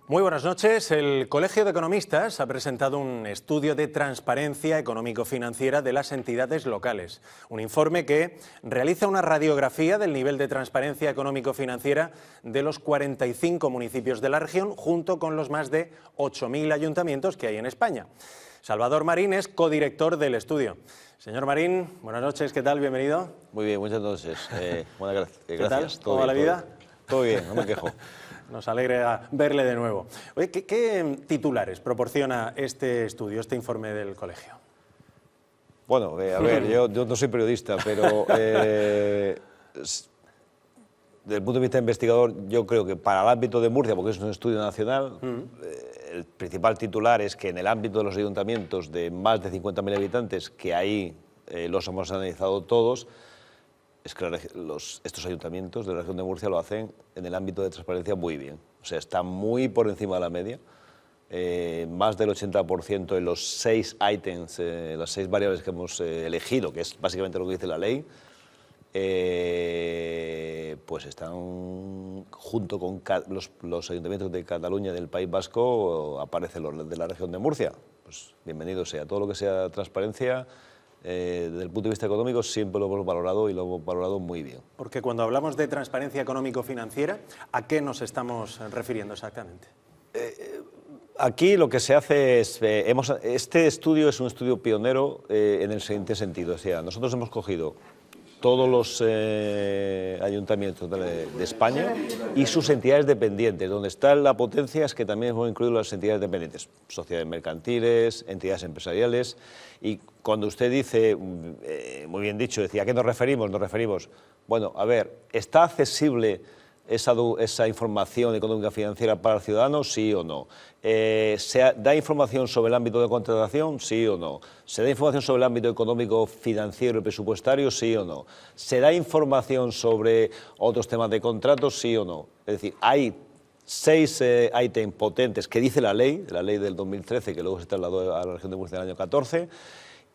Muy buenas noches. El Colegio de Economistas ha presentado un estudio de transparencia económico-financiera de las entidades locales. Un informe que realiza una radiografía del nivel de transparencia económico-financiera de los 45 municipios de la región, junto con los más de 8.000 ayuntamientos que hay en España. Salvador Marín es codirector del estudio. Señor Marín, buenas noches, ¿qué tal? Bienvenido. Muy bien, muchas noches. Buenas gracias. ¿Qué tal? ¿Cómo va la vida? Todo bien, no me quejo. Nos alegra verle de nuevo. Oye, ¿qué titulares proporciona este estudio, este informe del colegio? Bueno, a ver, yo no soy periodista, pero desde el punto de vista investigador, yo creo que para el ámbito de Murcia, porque es un estudio nacional, el principal titular es que en el ámbito de los ayuntamientos de más de 50.000 habitantes, que ahí los hemos analizado todos, es que estos ayuntamientos de la región de Murcia lo hacen en el ámbito de transparencia muy bien. O sea, está muy por encima de la media. Más del 80% en los 6 ítems, las 6 variables que hemos elegido, que es básicamente lo que dice la ley, pues están junto con los ayuntamientos de Cataluña y del País Vasco, aparecen los de la región de Murcia. Pues bienvenido sea. Todo lo que sea transparencia, desde el punto de vista económico, siempre lo hemos valorado y lo hemos valorado muy bien. Porque cuando hablamos de transparencia económico-financiera, ¿a qué nos estamos refiriendo exactamente? Aquí lo que se hace es, este estudio es un estudio pionero en el siguiente sentido. O sea, nosotros hemos cogido todos los ayuntamientos de España y sus entidades dependientes. Donde está la potencia es que también hemos incluido las entidades dependientes, sociedades mercantiles, entidades empresariales. Y cuando usted dice, muy bien dicho, decía, ¿a qué nos referimos? Nos referimos, bueno, a ver, ¿está accesible esa información económica financiera para el ciudadano, sí o no? ¿Se da información sobre el ámbito de contratación, sí o no? ¿Se da información sobre el ámbito económico, financiero y presupuestario, sí o no? ¿Se da información sobre otros temas de contratos, sí o no? Es decir, hay 6 ítems potentes que dice la ley del 2013, que luego se trasladó a la región de Murcia en el año 14,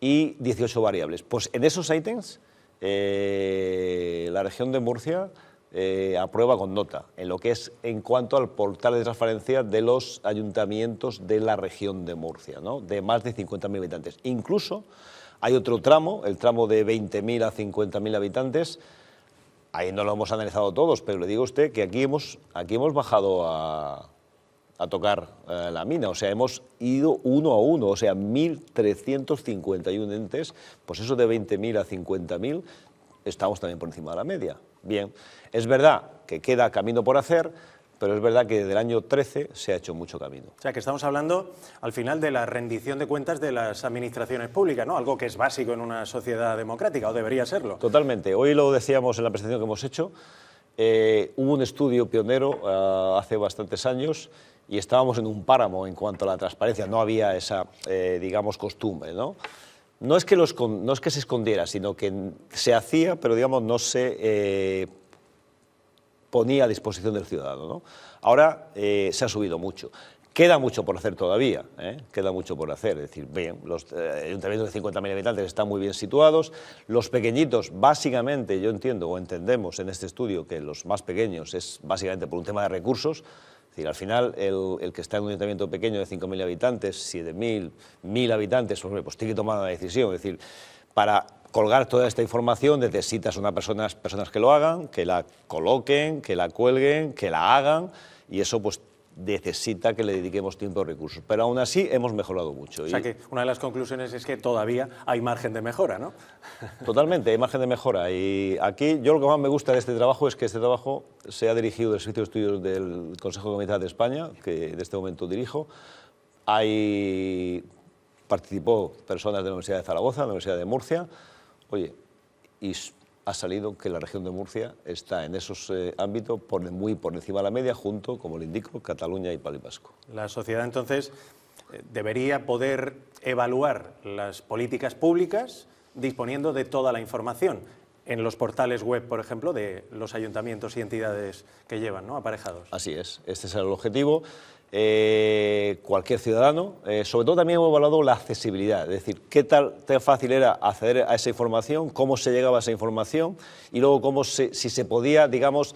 y 18 variables. Pues en esos ítems, la región de Murcia aprueba con nota, en lo que es en cuanto al portal de transparencia de los ayuntamientos de la región de Murcia, ¿no? De más de 50.000 habitantes. Incluso hay otro tramo, el tramo de 20.000 a 50.000 habitantes, ahí no lo hemos analizado todos, pero le digo a usted que aquí hemos bajado a tocar la mina, o sea, hemos ido uno a uno, o sea, 1.351 entes, pues eso de 20.000 a 50.000, estamos también por encima de la media. Bien, es verdad que queda camino por hacer, pero es verdad que desde el año 13 se ha hecho mucho camino. O sea, que estamos hablando al final de la rendición de cuentas de las administraciones públicas, ¿no? Algo que es básico en una sociedad democrática, o debería serlo. Totalmente. Hoy lo decíamos en la presentación que hemos hecho, hubo un estudio pionero hace bastantes años y estábamos en un páramo en cuanto a la transparencia, no había esa, digamos, costumbre, ¿no? No es que se escondiera, sino que se hacía, pero digamos no se ponía a disposición del ciudadano, ¿no? Ahora se ha subido mucho. Queda mucho por hacer todavía, queda mucho por hacer. Es decir, bien, los ayuntamientos de 50.000 habitantes están muy bien situados. Los pequeñitos, básicamente, yo entiendo o entendemos en este estudio que los más pequeños es básicamente por un tema de recursos. Es decir, al final, el que está en un ayuntamiento pequeño de 5.000 habitantes, 7.000, 1.000 habitantes, pues tiene que tomar una decisión. Es decir, para colgar toda esta información necesitas personas que lo hagan, que la coloquen, que la cuelguen, que la hagan, y eso pues necesita que le dediquemos tiempo y recursos. Pero aún así hemos mejorado mucho. O sea que una de las conclusiones es que todavía hay margen de mejora, ¿no? Totalmente, hay margen de mejora. Y aquí yo lo que más me gusta de este trabajo es que este trabajo se ha dirigido del Servicio de Estudios del Consejo de Comunidad de España, que en este momento dirijo. Participó personas de la Universidad de Zaragoza, de la Universidad de Murcia. Oye, y ha salido que la región de Murcia está en esos ámbitos muy por encima de la media, junto, como le indico, Cataluña y País Vasco. La sociedad, entonces, debería poder evaluar las políticas públicas disponiendo de toda la información en los portales web, por ejemplo, de los ayuntamientos y entidades que llevan, ¿no?, aparejados. Así es, este es el objetivo. cualquier ciudadano. Sobre todo también hemos evaluado la accesibilidad, es decir, qué tan fácil era acceder a esa información, cómo se llegaba a esa información y luego si se podía, digamos,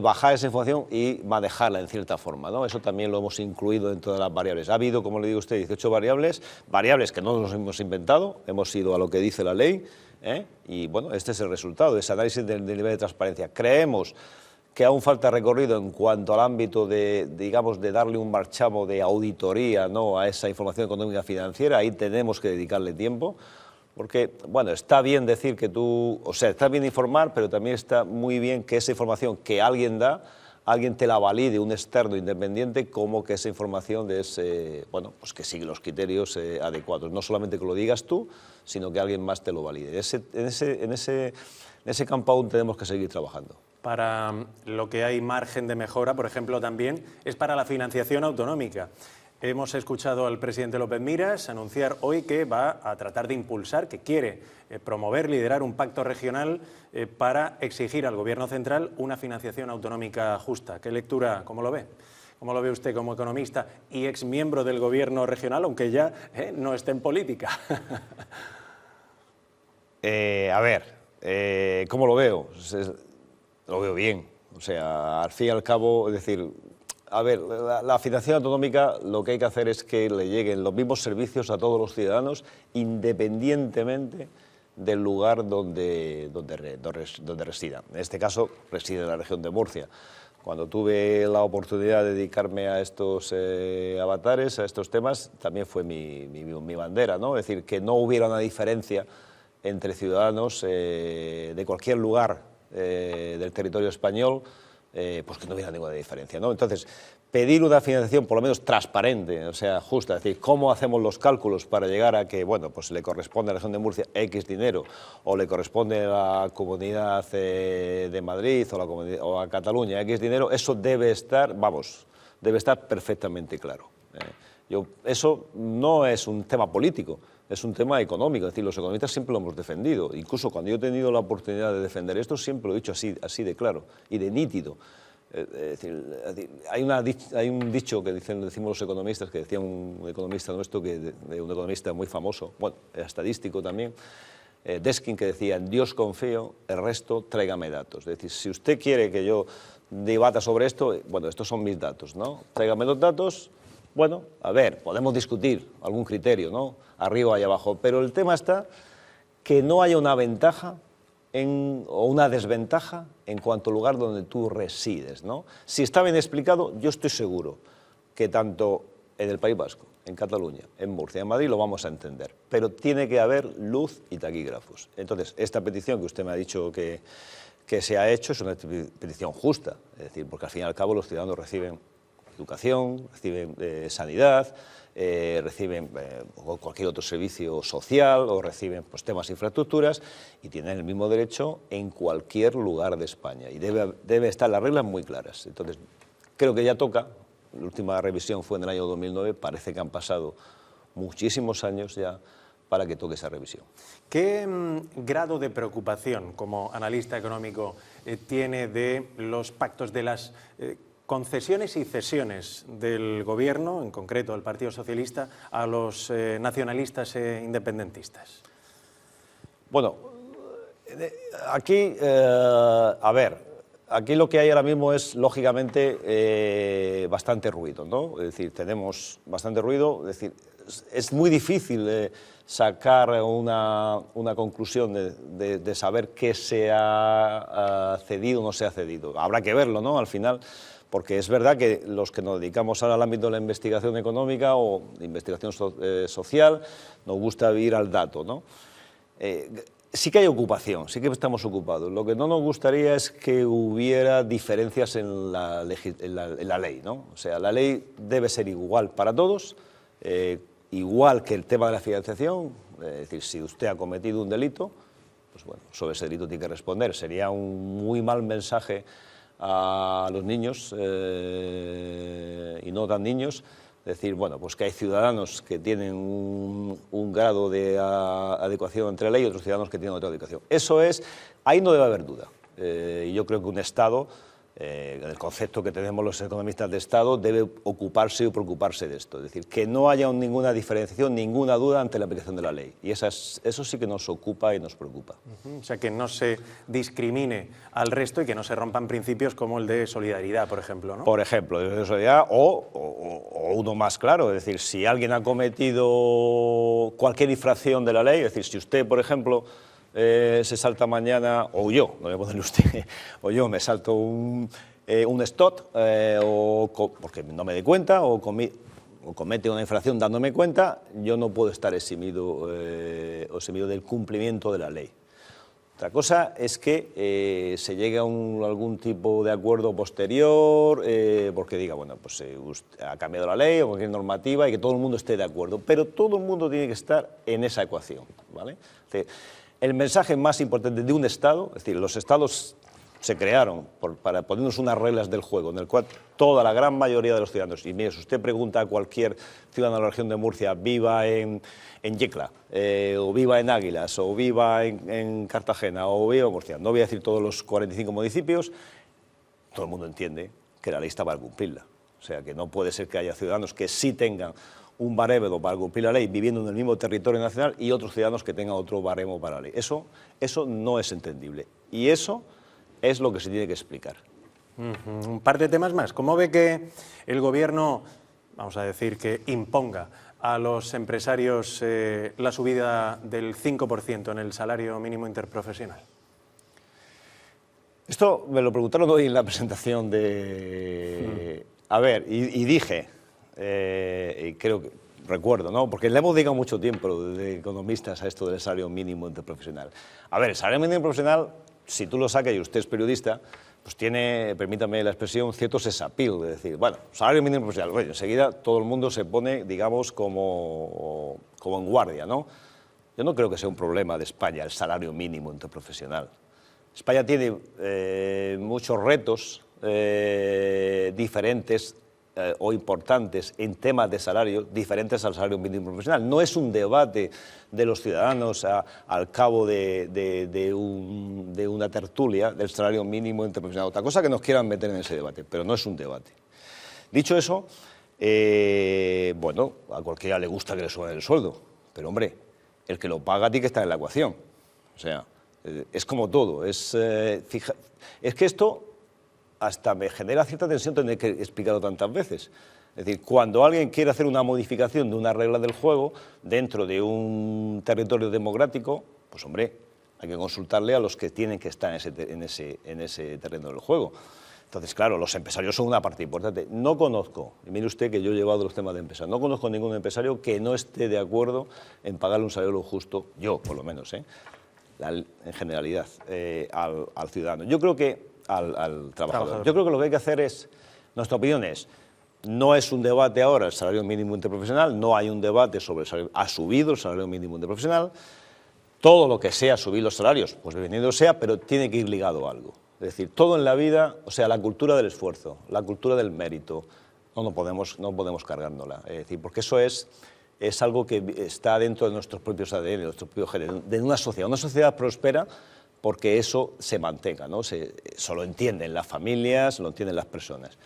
bajar esa información y manejarla en cierta forma, ¿no? Eso también lo hemos incluido dentro de las variables. Ha habido, como le digo a usted, 18 variables que no nos hemos inventado, hemos ido a lo que dice la ley, y bueno, este es el resultado de ese análisis del nivel de transparencia. Creemos que aún falta recorrido en cuanto al ámbito de, digamos, de darle un marchamo de auditoría, ¿no?, a esa información económica financiera. Ahí tenemos que dedicarle tiempo, porque, bueno, está bien decir que está bien informar, pero también está muy bien que esa información que alguien da, alguien te la valide, un externo independiente, como que esa información es, bueno, pues que sigue los criterios adecuados. No solamente que lo digas tú, sino que alguien más te lo valide. En ese campo aún tenemos que seguir trabajando. Para lo que hay margen de mejora, por ejemplo, también es para la financiación autonómica. Hemos escuchado al presidente López Miras anunciar hoy que va a tratar de impulsar, que quiere promover, liderar un pacto regional para exigir al Gobierno central una financiación autonómica justa. ¿Qué lectura, cómo lo ve? ¿Cómo lo ve usted como economista y exmiembro del Gobierno regional, aunque ya no esté en política? ¿Cómo lo veo? Lo veo bien. O sea, al fin y al cabo, es decir, la financiación autonómica, lo que hay que hacer es que le lleguen los mismos servicios a todos los ciudadanos, independientemente del lugar donde residan. En este caso, reside en la región de Murcia. Cuando tuve la oportunidad de dedicarme a estos avatares, a estos temas, también fue mi bandera, ¿no? Es decir, que no hubiera una diferencia entre ciudadanos de cualquier lugar del territorio español, pues que no hubiera ninguna diferencia, ¿no? Entonces, pedir una financiación por lo menos transparente, o sea, justa, es decir, cómo hacemos los cálculos para llegar a que, bueno, pues le corresponde a la región de Murcia X dinero, o le corresponde a la Comunidad de Madrid o a Cataluña X dinero, eso debe estar perfectamente claro. Eso no es un tema político, es un tema económico. Es decir, los economistas siempre lo hemos defendido. Incluso cuando yo he tenido la oportunidad de defender esto, siempre lo he dicho así de claro y de nítido. Es decir, hay un dicho que decimos los economistas, que decía un economista nuestro, un economista muy famoso, bueno, estadístico también, Deskin, que decía: en Dios confío, el resto tráigame datos. Es decir, si usted quiere que yo debata sobre esto, bueno, estos son mis datos, ¿no? Tráigame los datos. Bueno, a ver, podemos discutir algún criterio, ¿no?, arriba y abajo, pero el tema está que no haya una ventaja o una desventaja en cuanto al lugar donde tú resides, ¿no? Si está bien explicado, yo estoy seguro que tanto en el País Vasco, en Cataluña, en Murcia, en Madrid, lo vamos a entender, pero tiene que haber luz y taquígrafos. Entonces, esta petición que usted me ha dicho que se ha hecho es una petición justa, es decir, porque al fin y al cabo los ciudadanos reciben educación, reciben sanidad, reciben cualquier otro servicio social o reciben, pues, temas de infraestructuras, y tienen el mismo derecho en cualquier lugar de España, y debe estar las reglas muy claras. Entonces, creo que ya toca. La última revisión fue en el año 2009, parece que han pasado muchísimos años ya para que toque esa revisión. ¿Qué grado de preocupación, como analista económico, tiene de los pactos, de las concesiones y cesiones del Gobierno, en concreto el Partido Socialista, a los nacionalistas e independentistas? Bueno, aquí, aquí lo que hay ahora mismo es, lógicamente, bastante ruido, ¿no? Es decir, tenemos bastante ruido, es decir, es muy difícil sacar una conclusión de saber qué se ha cedido o no se ha cedido. Habrá que verlo, ¿no?, al final, porque es verdad que los que nos dedicamos ahora al ámbito de la investigación económica o de investigación social, nos gusta ir al dato, ¿no? Sí que hay ocupación, sí que estamos ocupados. Lo que no nos gustaría es que hubiera diferencias en la ley, ¿no? O sea, la ley debe ser igual para todos, igual que el tema de la financiación. Es decir, si usted ha cometido un delito, pues bueno, sobre ese delito tiene que responder. Sería un muy mal mensaje a los niños y no tan niños, decir, bueno, pues que hay ciudadanos que tienen un grado de adecuación entre la ley y otros ciudadanos que tienen otra adecuación. Eso es, ahí no debe haber duda. Y yo creo que un Estado el concepto que tenemos los economistas de Estado, debe ocuparse o preocuparse de esto. Es decir, que no haya ninguna diferenciación, ninguna duda ante la aplicación de la ley. Y eso sí que nos ocupa y nos preocupa. O sea, que no se discrimine al resto y que no se rompan principios como el de solidaridad, por ejemplo, ¿no? Por ejemplo, de solidaridad o uno más claro, es decir, si alguien ha cometido cualquier infracción de la ley, es decir, si usted, por ejemplo, se salta mañana, o yo, no voy a ponerle usted, o yo me salto un STOT, porque no me doy cuenta, o comete una infracción dándome cuenta, yo no puedo estar eximido del cumplimiento de la ley. Otra cosa es que se llegue a algún tipo de acuerdo posterior, porque diga, bueno, pues ha cambiado la ley o cualquier normativa y que todo el mundo esté de acuerdo, pero todo el mundo tiene que estar en esa ecuación, ¿vale? El mensaje más importante de un Estado, es decir, los Estados se crearon para ponernos unas reglas del juego, en el cual toda la gran mayoría de los ciudadanos, y mire, si usted pregunta a cualquier ciudadano de la región de Murcia, viva en Yecla, o viva en Águilas, o viva en Cartagena, o viva en Murcia, no voy a decir todos los 45 municipios, todo el mundo entiende que la ley está para cumplirla. O sea, que no puede ser que haya ciudadanos que sí tengan un baremo para cumplir la ley viviendo en el mismo territorio nacional y otros ciudadanos que tengan otro baremo para la ley. Eso no es entendible. Y eso es lo que se tiene que explicar. Un par de temas más. ¿Cómo ve que el Gobierno, vamos a decir, que imponga a los empresarios la subida del 5% en el salario mínimo interprofesional? Esto me lo preguntaron hoy en la presentación de... A ver, y dije... y creo que recuerdo, ¿no? Porque le hemos dedicado mucho tiempo de economistas a esto del salario mínimo interprofesional. A ver, el salario mínimo interprofesional, si tú lo sacas y usted es periodista, pues tiene, permítame la expresión, cierto sex appeal, de decir, bueno, salario mínimo interprofesional, bueno, enseguida todo el mundo se pone, digamos, como en guardia, ¿no? Yo no creo que sea un problema de España el salario mínimo interprofesional. España tiene muchos retos diferentes o importantes en temas de salario diferentes al salario mínimo profesional. No es un debate de los ciudadanos al cabo de una tertulia del salario mínimo interprofesional. Otra cosa que nos quieran meter en ese debate, pero no es un debate. Dicho eso, bueno, a cualquiera le gusta que le suban el sueldo, pero hombre, el que lo paga tiene que estar en la ecuación. O sea, es como todo. Es que esto hasta me genera cierta tensión tener que explicarlo tantas veces. Es decir, cuando alguien quiere hacer una modificación de una regla del juego dentro de un territorio democrático, pues hombre, hay que consultarle a los que tienen que estar en ese terreno del juego. Entonces, claro, los empresarios son una parte importante. No conozco, y mire usted que yo he llevado los temas de empresa, no conozco ningún empresario que no esté de acuerdo en pagarle un salario justo, yo por lo menos, en generalidad, al ciudadano. Yo creo que al trabajador. Yo creo que lo que hay que hacer es, nuestra opinión es, no es un debate ahora el salario mínimo interprofesional, no hay un debate sobre el salario, ha subido el salario mínimo interprofesional, todo lo que sea subir los salarios, pues bienvenido sea, pero tiene que ir ligado a algo. Es decir, todo en la vida, o sea, la cultura del esfuerzo, la cultura del mérito, no podemos cargárnosla. Es decir, porque eso es algo que está dentro de nuestros propios ADN, de nuestros propios genes, de una sociedad. Una sociedad próspera porque eso se mantenga, ¿no? Eso lo entienden las familias, lo entienden las personas.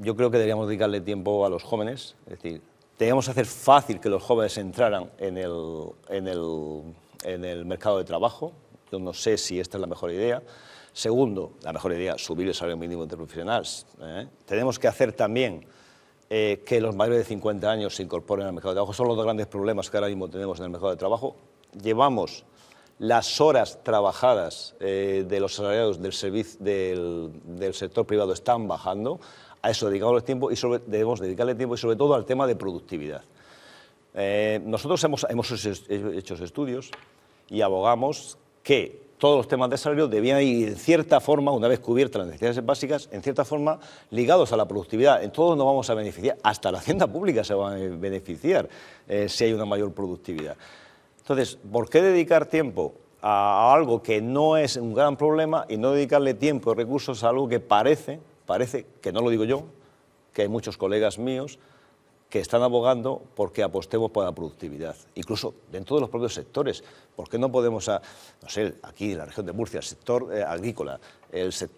Yo creo que deberíamos dedicarle tiempo a los jóvenes, es decir, deberíamos hacer fácil que los jóvenes entraran en el mercado de trabajo. Yo no sé si esta es la mejor idea. Segundo, la mejor idea, subir el salario mínimo interprofesional. Tenemos que hacer también que los mayores de 50 años se incorporen al mercado de trabajo. Son los dos grandes problemas que ahora mismo tenemos en el mercado de trabajo. Llevamos las horas trabajadas de los asalariados del sector privado están bajando, a eso dedicamos tiempo y debemos dedicarle tiempo y sobre todo al tema de productividad. Nosotros hemos hecho estudios y abogamos que todos los temas de salario debían ir en cierta forma, una vez cubiertas las necesidades básicas, en cierta forma ligados a la productividad. En todos nos vamos a beneficiar, hasta la hacienda pública se va a beneficiar si hay una mayor productividad. Entonces, ¿por qué dedicar tiempo a algo que no es un gran problema y no dedicarle tiempo y recursos a algo que parece, que no lo digo yo, que hay muchos colegas míos que están abogando porque apostemos por la productividad, incluso dentro de los propios sectores. ¿Por qué no podemos, no sé, aquí en la región de Murcia, el sector agrícola,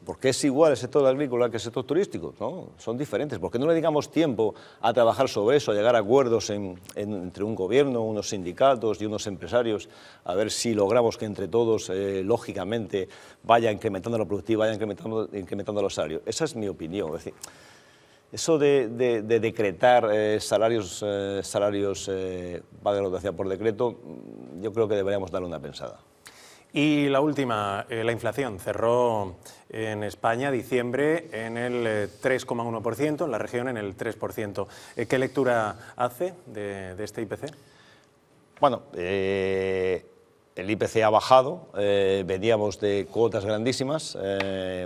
¿por qué es igual el sector agrícola que el sector turístico? ¿No? Son diferentes. ¿Por qué no le dedicamos tiempo a trabajar sobre eso, a llegar a acuerdos entre un gobierno, unos sindicatos y unos empresarios, a ver si logramos que entre todos, lógicamente, vaya incrementando la productividad, vaya incrementando los salarios? Esa es mi opinión. Es decir, eso de decretar salarios, valga la por decreto, yo creo que deberíamos darle una pensada. Y la última, la inflación cerró en España diciembre en el 3,1%, en la región en el 3%. ¿Qué lectura hace de este IPC? Bueno, el IPC ha bajado, veníamos de cuotas grandísimas,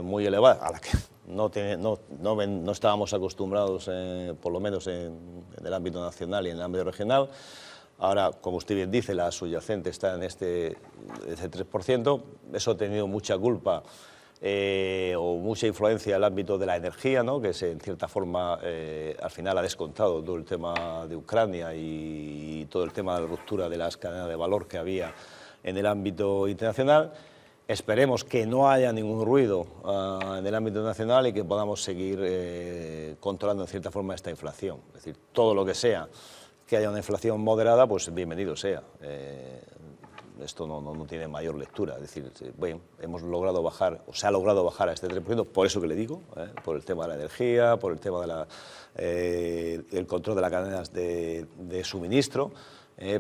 muy elevadas, a las que no estábamos acostumbrados, por lo menos en el ámbito nacional y en el ámbito regional. Ahora, como usted bien dice, la subyacente está en ese 3%. Eso ha tenido mucha culpa o mucha influencia en el ámbito de la energía, ¿no? Que en cierta forma al final ha descontado todo el tema de Ucrania y todo el tema de la ruptura de las cadenas de valor que había en el ámbito internacional. Esperemos que no haya ningún ruido en el ámbito nacional y que podamos seguir controlando en cierta forma esta inflación. Es decir, todo lo que sea que haya una inflación moderada, pues bienvenido sea. Esto no tiene mayor lectura. Es decir, bueno, hemos logrado bajar, o se ha logrado bajar a este 3%, por eso que le digo, por el tema de la energía, por el tema del control de las cadenas de suministro,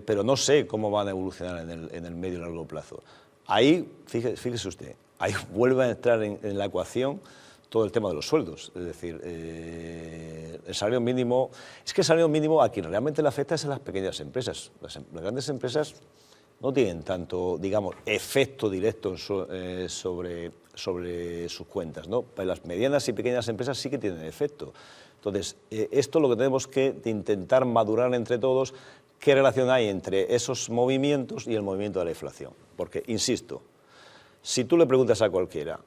pero no sé cómo van a evolucionar en el medio y largo plazo. Ahí, fíjese usted, ahí vuelve a entrar en la ecuación todo el tema de los sueldos. Es decir, el salario mínimo... Es que el salario mínimo a quien realmente le afecta es a las pequeñas empresas. Las grandes empresas no tienen tanto, digamos, efecto directo sobre sus cuentas, ¿no? Pero las medianas y pequeñas empresas sí que tienen efecto. Entonces, esto es lo que tenemos que intentar madurar entre todos, qué relación hay entre esos movimientos y el movimiento de la inflación. Porque, insisto, si tú le preguntas a cualquiera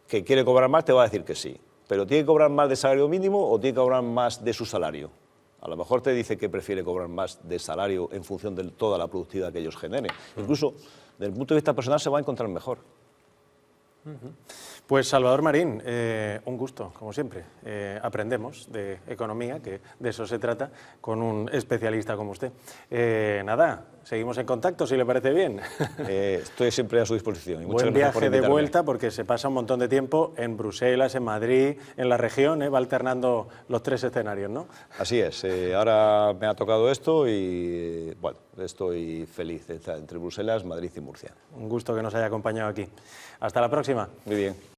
que quiere cobrar más, te va a decir que sí. Pero ¿tiene que cobrar más de salario mínimo o tiene que cobrar más de su salario? A lo mejor te dice que prefiere cobrar más de salario en función de toda la productividad que ellos generen. Incluso, desde el punto de vista personal, se va a encontrar mejor. Pues Salvador Marín, un gusto, como siempre. Aprendemos de economía, que de eso se trata, con un especialista como usted. Nada, seguimos en contacto, si le parece bien. Estoy siempre a su disposición. Y muchas Buen gracias por viaje de invitarme. vuelta, porque se pasa un montón de tiempo en Bruselas, en Madrid, en la región, va alternando los tres escenarios, ¿no? Así es, ahora me ha tocado esto y bueno, estoy feliz de estar entre Bruselas, Madrid y Murcia. Un gusto que nos haya acompañado aquí. Hasta la próxima. Muy bien.